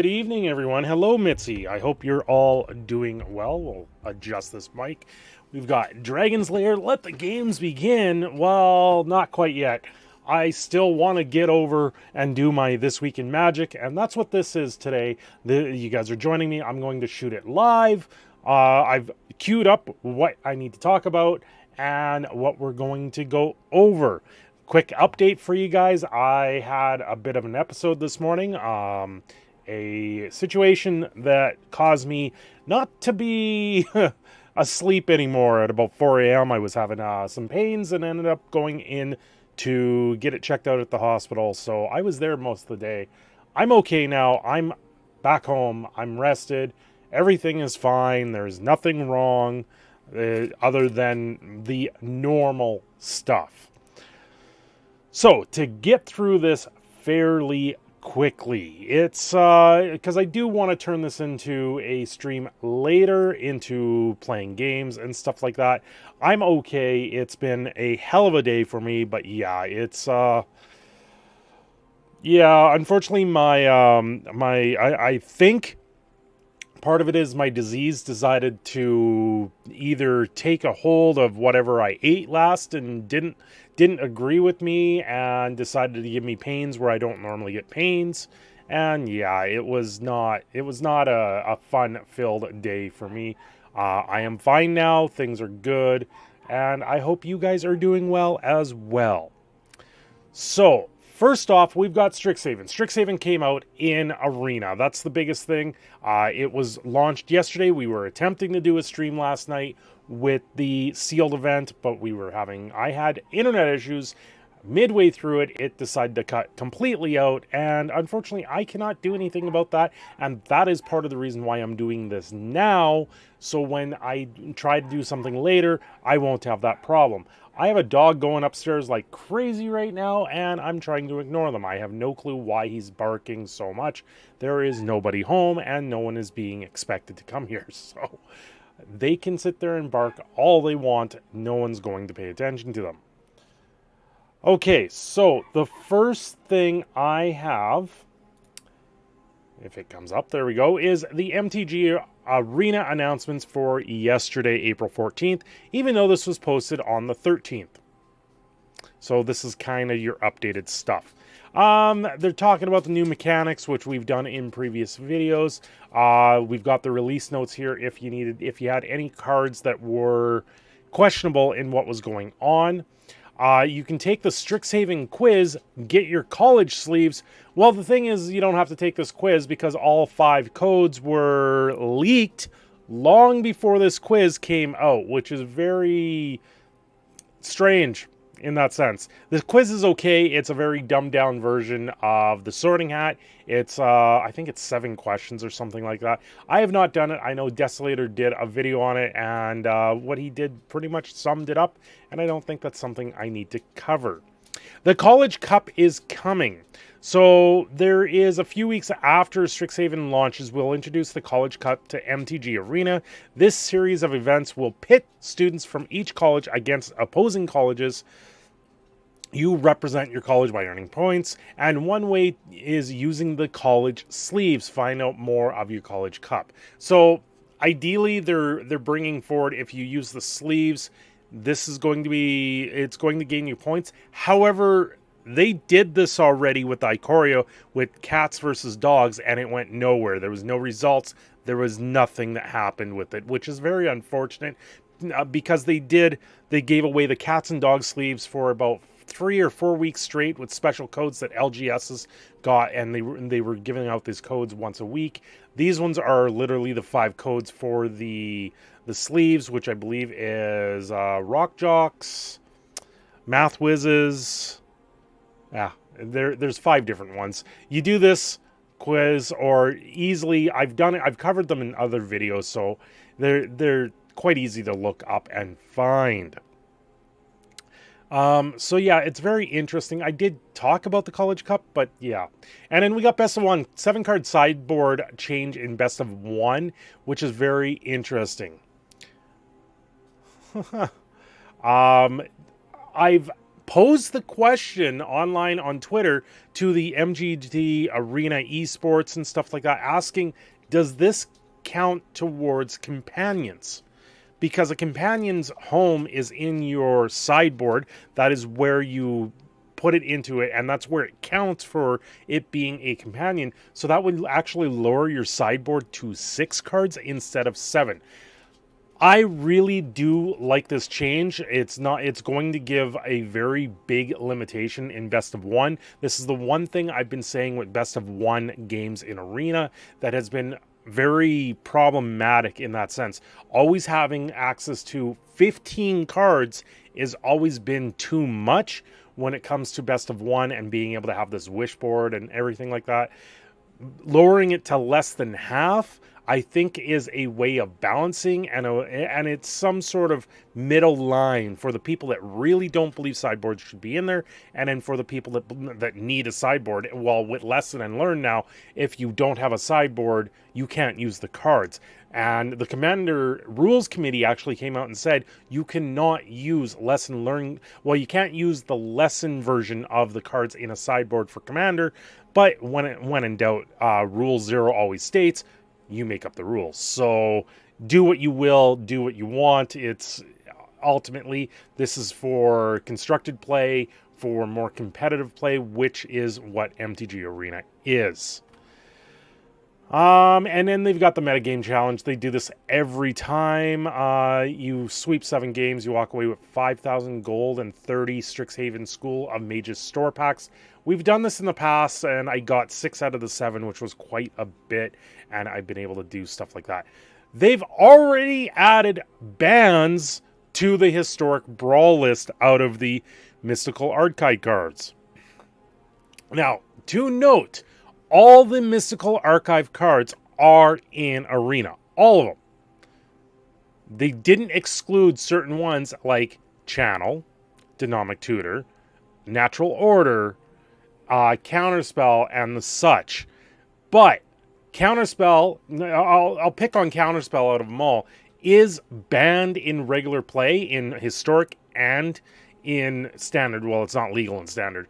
Good evening, everyone. Hello, Mitzi. I hope you're all doing well. We'll adjust this mic. We've got Dragon's Lair. Let the games begin. Well, not quite yet. I still want to get over and do my This Week in Magic, and that's what this is today. You guys are joining me. I'm going to shoot it live. I've queued up what I need to talk about and what we're going to go over. Quick update for you guys. I had a bit of an episode this morning. A situation that caused me not to be asleep anymore. At about 4 a.m. I was having some pains and ended up going in to get it checked out at the hospital. So I was there most of the day. I'm okay now. I'm back home. I'm rested. Everything is fine. There's nothing wrong other than the normal stuff. So to get through this fairly quickly, it's because I do want to turn this into a stream later, into playing games and stuff like that. I'm okay. It's been a hell of a day for me, but yeah, it's unfortunately I think part of it is my disease decided to either take a hold of whatever I ate last and didn't agree with me and decided to give me pains where I don't normally get pains. And yeah, it was not a fun-filled day for me. I am fine now. Things are good. And I hope you guys are doing well as well. So, first off, we've got Strixhaven. Strixhaven came out in Arena. That's the biggest thing. It was launched yesterday. We were attempting to do a stream last night with the sealed event, but I had internet issues. Midway through it, it decided to cut completely out, and unfortunately, I cannot do anything about that, and that is part of the reason why I'm doing this now, so when I try to do something later, I won't have that problem. I have a dog going upstairs like crazy right now, and I'm trying to ignore them. I have no clue why he's barking so much. There is nobody home, and no one is being expected to come here, so they can sit there and bark all they want. No one's going to pay attention to them. Okay, so the first thing I have, if it comes up, there we go, is the MTGO Arena announcements for yesterday, April 14th, even though this was posted on the 13th. So this is kind of your updated stuff. They're talking about the new mechanics, which we've done in previous videos. We've got the release notes here if you had any cards that were questionable in what was going on. You can take the Strixhaven quiz, get your college sleeves. Well, the thing is, you don't have to take this quiz because all 5 codes were leaked long before this quiz came out, which is very strange in that sense. The quiz is okay. It's a very dumbed down version of the Sorting Hat. It's, I think it's 7 questions or something like that. I have not done it. I know Desolator did a video on it, and what he did pretty much summed it up, and I don't think that's something I need to cover. The College Cup is coming. So there is a few weeks after Strixhaven launches, we'll introduce the College Cup to MTG Arena. This series of events will pit students from each college against opposing colleges. You represent your college by earning points, and one way is using the college sleeves. Find out more of your College Cup. So ideally, they're bringing forward, if you use the sleeves, it's going to gain you points. However, they did this already with Ikoria, with cats versus dogs, and it went nowhere. There was no results. There was nothing that happened with it, which is very unfortunate because they gave away the cats and dog sleeves for about 3 or 4 weeks straight with special codes that LGSs got, and they were giving out these codes once a week. These ones are literally the 5 codes for the sleeves, which I believe is Rock Jocks, Math Whizzes. Yeah, there's 5 different ones. You do this quiz, or easily, I've done it. I've covered them in other videos, so they're quite easy to look up and find. So yeah, it's very interesting. I did talk about the College Cup, but yeah. And then we got Best of 1, 7-card sideboard change in Best of 1, which is very interesting. I've pose the question online on Twitter to the MGT Arena esports and stuff like that, asking, does this count towards companions? Because a companion's home is in your sideboard. That is where you put it into it, and that's where it counts for it being a companion. So that would actually lower your sideboard to 6 cards instead of 7. I really do like this change. It's going to give a very big limitation in best of 1. This is the one thing I've been saying with best of 1 games in Arena that has been very problematic in that sense. Always having access to 15 cards has always been too much when it comes to best of 1 and being able to have this wish board and everything like that. Lowering it to less than half, I think, is a way of balancing, and it's some sort of middle line for the people that really don't believe sideboards should be in there, and then for the people that need a sideboard. Well, with Lesson and Learn now, if you don't have a sideboard, you can't use the cards. And the Commander Rules Committee actually came out and said you cannot use Lesson Learn. Well, you can't use the Lesson version of the cards in a sideboard for Commander, but when in doubt, Rule 0 always states, you make up the rules. So do what you will, do what you want. It's ultimately, this is for constructed play, for more competitive play, which is what MTG Arena is. And then they've got the metagame challenge. They do this every time. You sweep 7 games, you walk away with 5,000 gold and 30 Strixhaven School of Mages store packs. We've done this in the past, and I got 6 out of the 7, which was quite a bit, and I've been able to do stuff like that. They've already added bans to the historic brawl list out of the mystical archive cards. Now, to note, all the mystical archive cards are in Arena. All of them. They didn't exclude certain ones like Channel, Dynamic Tutor, Natural Order, Counterspell, and the such. But Counterspell, I'll pick on Counterspell out of them all, is banned in regular play, in Historic and in Standard. Well, it's not legal in Standard.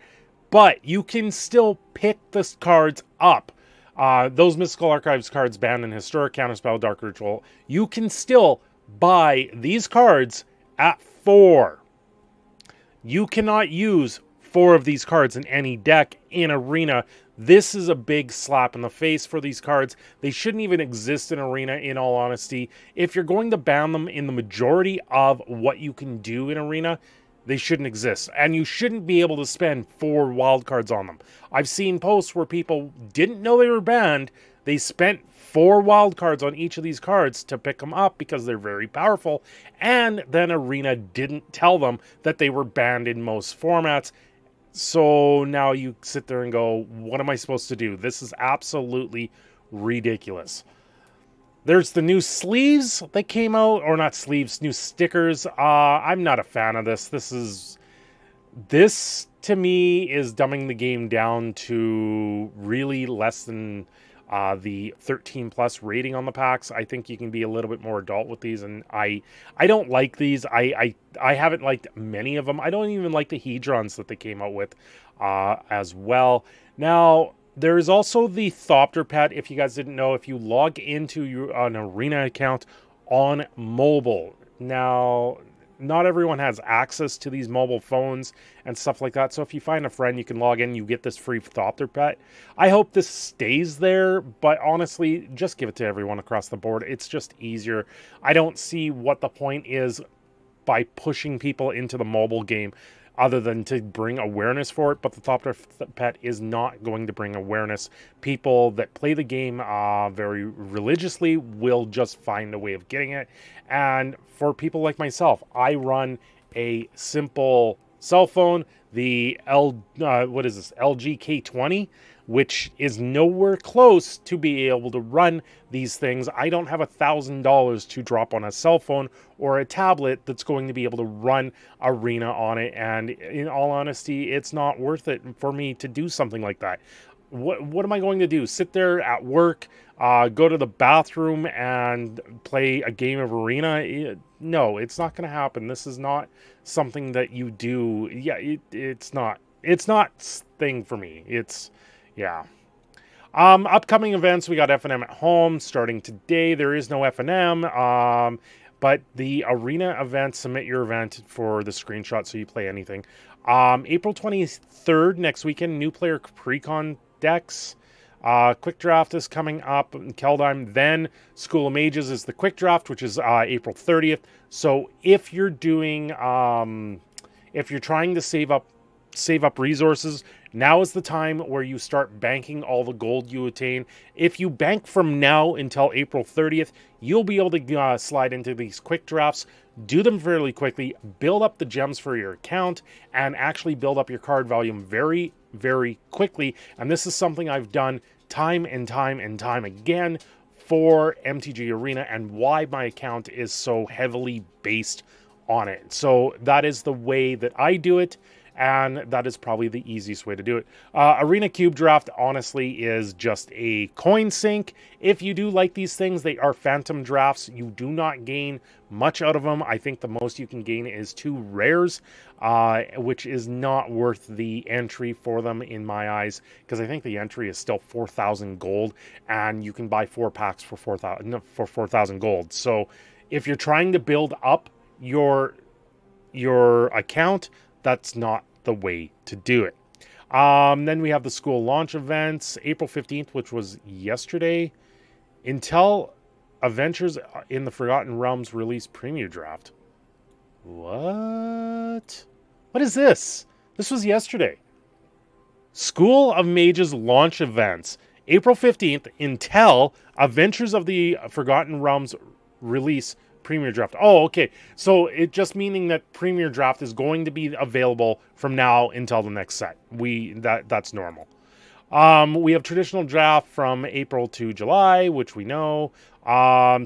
But you can still pick the cards up. Those Mystical Archives cards banned in Historic, Counterspell, Dark Ritual. You can still buy these cards at 4. You cannot use 4 of these cards in any deck in Arena. This is a big slap in the face for these cards. They shouldn't even exist in Arena, in all honesty. If you're going to ban them in the majority of what you can do in Arena, they shouldn't exist. And you shouldn't be able to spend 4 wildcards on them. I've seen posts where people didn't know they were banned. They spent 4 wildcards on each of these cards to pick them up because they're very powerful. And then Arena didn't tell them that they were banned in most formats. So now you sit there and go, what am I supposed to do? This is absolutely ridiculous. There's the new sleeves that came out, or not sleeves, new stickers. I'm not a fan of this. This to me is dumbing the game down to really less than the 13 plus rating on the packs. I think you can be a little bit more adult with these, and I don't like these. I haven't liked many of them. I don't even like the Hedrons that they came out with as well. Now, there is also the Thopter pet. If you guys didn't know, if you log into an Arena account on mobile. Now, not everyone has access to these mobile phones and stuff like that. So if you find a friend, you can log in, you get this free Thopter pet. I hope this stays there, but honestly, just give it to everyone across the board. It's just easier. I don't see what the point is by pushing people into the mobile game other than to bring awareness for it, but the Thopter pet is not going to bring awareness. People that play the game very religiously will just find a way of getting it. And for people like myself, I run a simple cell phone, the LG K20, which is nowhere close to be able to run these things. I don't have $1,000 to drop on a cell phone or a tablet that's going to be able to run Arena on it. And in all honesty, it's not worth it for me to do something like that. What am I going to do? Sit there at work, go to the bathroom and play a game of Arena? no, it's not going to happen. This is not something that you do. Yeah, it's not. It's not thing for me. It's, yeah. Upcoming events, we got F&M at home starting today. There is no F&M, but the arena event, submit your event for the screenshot so you play anything. April 23rd, next weekend, new player pre-con decks. Quick draft is coming up in Keldheim. Then School of Mages is the quick draft, which is April 30th. So if you're doing, if you're trying to save up resources, now is the time where you start banking all the gold you attain. If you bank from now until April 30th, you'll be able to slide into these quick drafts, do them fairly quickly, build up the gems for your account, and actually build up your card volume very, very quickly. And this is something I've done time and time and time again for MTG Arena, and why my account is so heavily based on it. So that is the way that I do it, and that is probably the easiest way to do it. Arena Cube Draft, honestly, is just a coin sink. If you do like these things, they are phantom drafts. You do not gain much out of them. I think the most you can gain is 2 rares, which is not worth the entry for them in my eyes, because I think the entry is still 4,000 gold, and you can buy 4 packs for 4,000 gold. So if you're trying to build up your account, that's not the way to do it. Then we have the school launch events, April 15th, which was yesterday. Intel Adventures in the Forgotten Realms release preview draft. What? What is this? This was yesterday. School of Mages launch events, April 15th, Intel Adventures of the Forgotten Realms release Premier Draft. Oh, okay. So it just meaning that Premier Draft is going to be available from now until the next set. That's normal. We have traditional draft from April to July, which we know.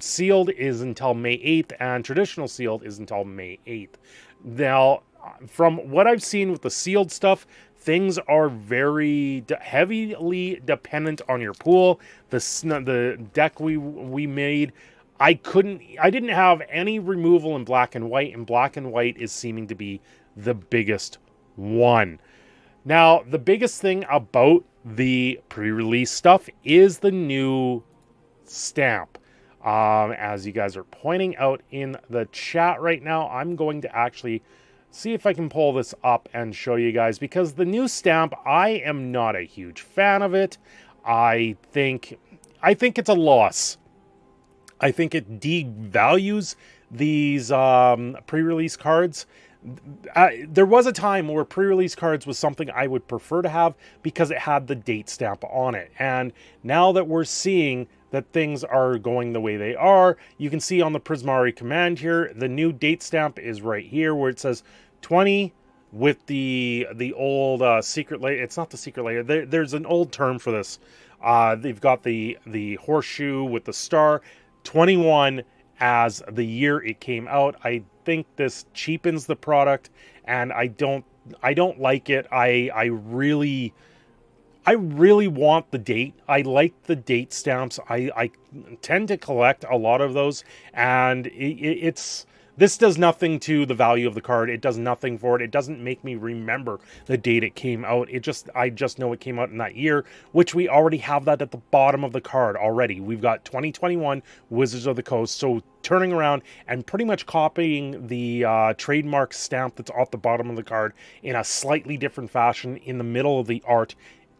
Sealed is until May 8th, and traditional sealed is until May 8th. Now, from what I've seen with the sealed stuff, things are very heavily dependent on your pool. The deck we made, I didn't have any removal in black and white, and black and white is seeming to be the biggest one. Now, the biggest thing about the pre-release stuff is the new stamp. As you guys are pointing out in the chat right now, I'm going to actually see if I can pull this up and show you guys, because the new stamp, I am not a huge fan of it. I think it's a loss. I think it devalues these pre-release cards. There was a time where pre-release cards was something I would prefer to have because it had the date stamp on it. And now that we're seeing that things are going the way they are, you can see on the Prismari command here, the new date stamp is right here where it says 20 with the old secret layer. It's not the secret layer. There's an old term for this. They've got the horseshoe with the star. 21 as the year it came out. I think this cheapens the product, and I don't like it. I really want the date. I like the date stamps. I tend to collect a lot of those, and this does nothing to the value of the card. It does nothing for it. It doesn't make me remember the date it came out. I just know it came out in that year, which we already have that at the bottom of the card already. We've got 2021 Wizards of the Coast. So turning around and pretty much copying the trademark stamp that's off the bottom of the card in a slightly different fashion in the middle of the art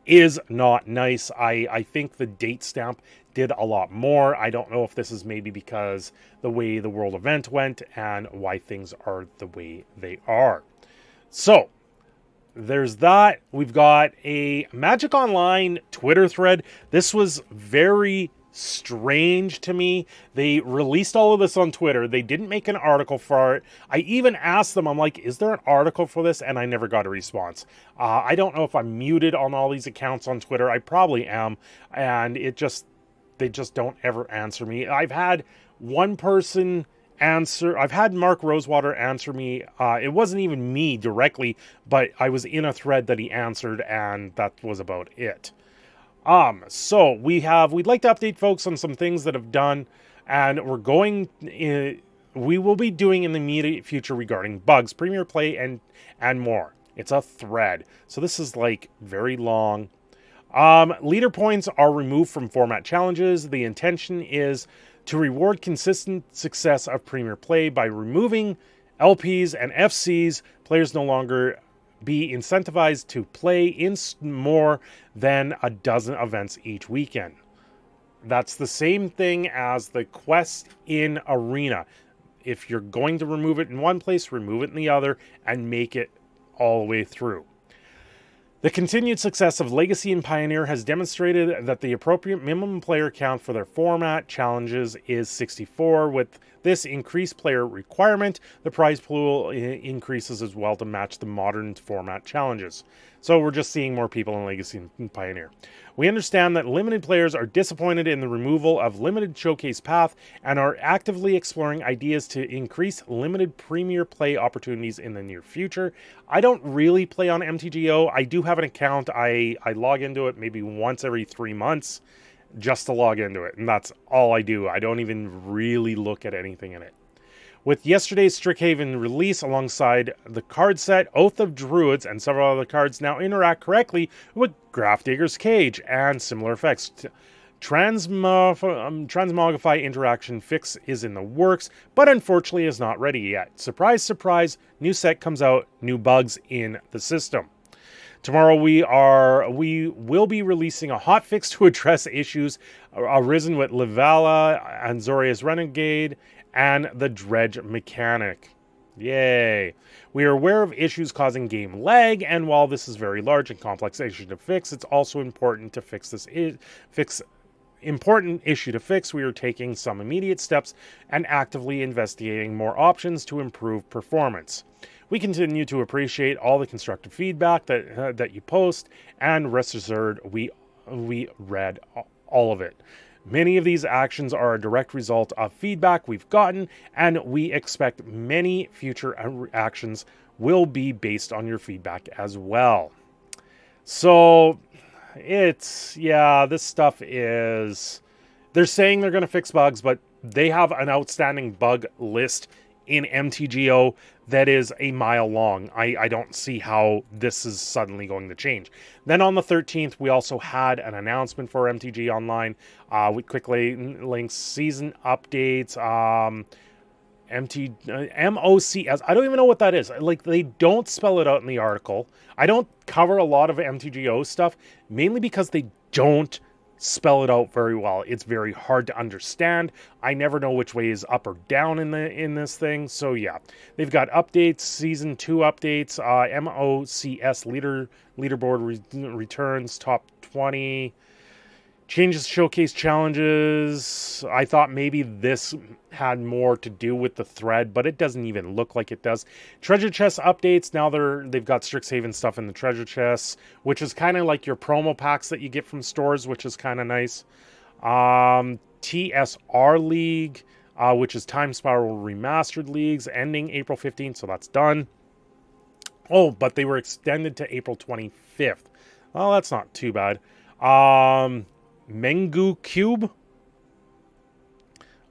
is not nice. I think the date stamp did a lot more. I don't know if this is maybe because the way the world event went and why things are the way they are. So there's that. We've got a Magic Online Twitter thread. This was very strange to me. They released all of this on Twitter. They didn't make an article for it. I even asked them, I'm like, is there an article for this? And I never got a response. I don't know if I'm muted on all these accounts on Twitter. I probably am. And they just don't ever answer me. I've had one person answer. I've had Mark Rosewater answer me. It wasn't even me directly, but I was in a thread that he answered, and that was about it. So we'd like to update folks on some things that have done, and we're going we will be doing in the immediate future regarding bugs, Premier Play, and more. It's a thread. So this is like very long. Leader points are removed from format challenges. The intention is to reward consistent success of Premier Play by removing LPs and FCs. Players no longer be incentivized to play in more than a dozen events each weekend. That's the same thing as the quest in Arena. If you're going to remove it in one place, remove it in the other and make it all the way through. The continued success of Legacy and Pioneer has demonstrated that the appropriate minimum player count for their format challenges is 64. With this increased player requirement, the prize pool increases as well to match the modern format challenges. So we're just seeing more people in Legacy and Pioneer. We understand that limited players are disappointed in the removal of limited showcase path and are actively exploring ideas to increase limited Premier Play opportunities in the near future. I don't really play on MTGO. I do have an account. I log into it maybe once every 3 months just to log into it, and that's all I do. I don't even really look at anything in it. With yesterday's Strixhaven release alongside the card set, Oath of Druids, and several other cards now interact correctly with Grafdigger's Cage and similar effects. Transmogrify interaction fix is in the works, but unfortunately is not ready yet. Surprise, surprise, new set comes out, new bugs in the system. Tomorrow we will be releasing a hotfix to address issues arisen with Livala, Anzorius Renegade, and the dredge mechanic. Yay. We are aware of issues causing game lag, and while this is very large and complex issue to fix, it's also important to fix this important issue to fix. We are taking some immediate steps and actively investigating more options to improve performance. We continue to appreciate all the constructive feedback that you post, and rest assured we read all of it. Many of these actions are a direct result of feedback we've gotten, and we expect many future actions will be based on your feedback as well. So, this stuff is... They're saying they're going to fix bugs, but they have an outstanding bug list in MTGO that is a mile long. I don't see how this is suddenly going to change. Then on the 13th, we also had an announcement for MTG Online with quick links, season updates, MOCS. I don't even know what that is. Like, they don't spell it out in the article. I don't cover a lot of MTGO stuff, mainly because they don't spell it out very well. It's very hard to understand. I never know which way is up or down in this thing. So yeah, they've got updates, season 2 updates, MOCS leaderboard returns, top 20, changes, showcase challenges. I thought maybe this had more to do with the thread, but it doesn't even look like it does. Treasure chest updates. Now they've got Strixhaven stuff in the treasure chests, which is kind of like your promo packs that you get from stores, which is kind of nice. TSR League, which is Time Spiral Remastered Leagues, ending April 15th, so that's done. Oh, but they were extended to April 25th. Well, that's not too bad. Mengu Cube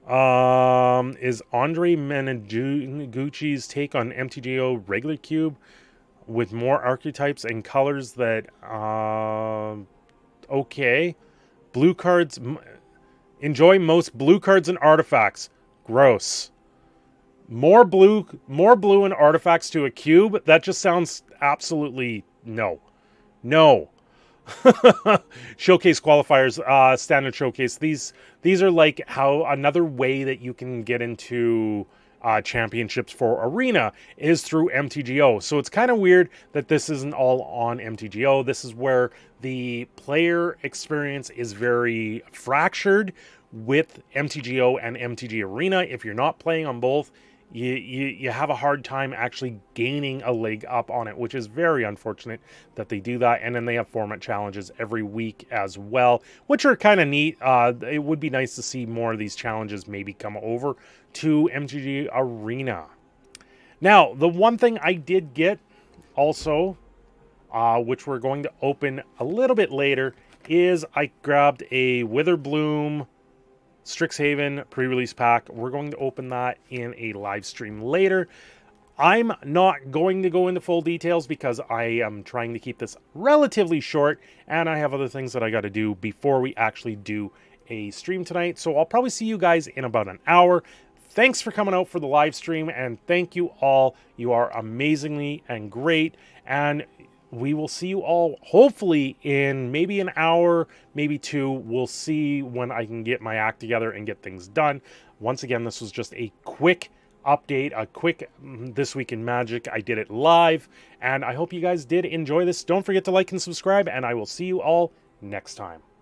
is Andre Meneguchi's take on MTGO regular cube with more archetypes and colors that okay. Blue cards, enjoy most blue cards and artifacts. Gross. More blue and artifacts to a cube? That just sounds absolutely no. Showcase qualifiers, standard showcase. These are like how another way that you can get into championships for Arena is through MTGO. So it's kind of weird that this isn't all on MTGO. This is where the player experience is very fractured with MTGO and MTG Arena. If you're not playing on both, you have a hard time actually gaining a leg up on it, which is very unfortunate that they do that. And then they have format challenges every week as well, which are kind of neat. It would be nice to see more of these challenges maybe come over to MTG Arena. Now, the one thing I did get also, which we're going to open a little bit later, is I grabbed a Witherbloom Strixhaven pre-release pack. We're going to open that in a live stream later. I'm not going to go into full details because I am trying to keep this relatively short, and I have other things that I got to do before we actually do a stream tonight. So I'll probably see you guys in about an hour. Thanks for coming out for the live stream, and thank you all. You are amazingly and great, and we will see you all hopefully in maybe an hour, maybe two. We'll see when I can get my act together and get things done. Once again, this was just a quick update, a quick This Week in Magic. I did it live, and I hope you guys did enjoy this. Don't forget to like and subscribe, and I will see you all next time.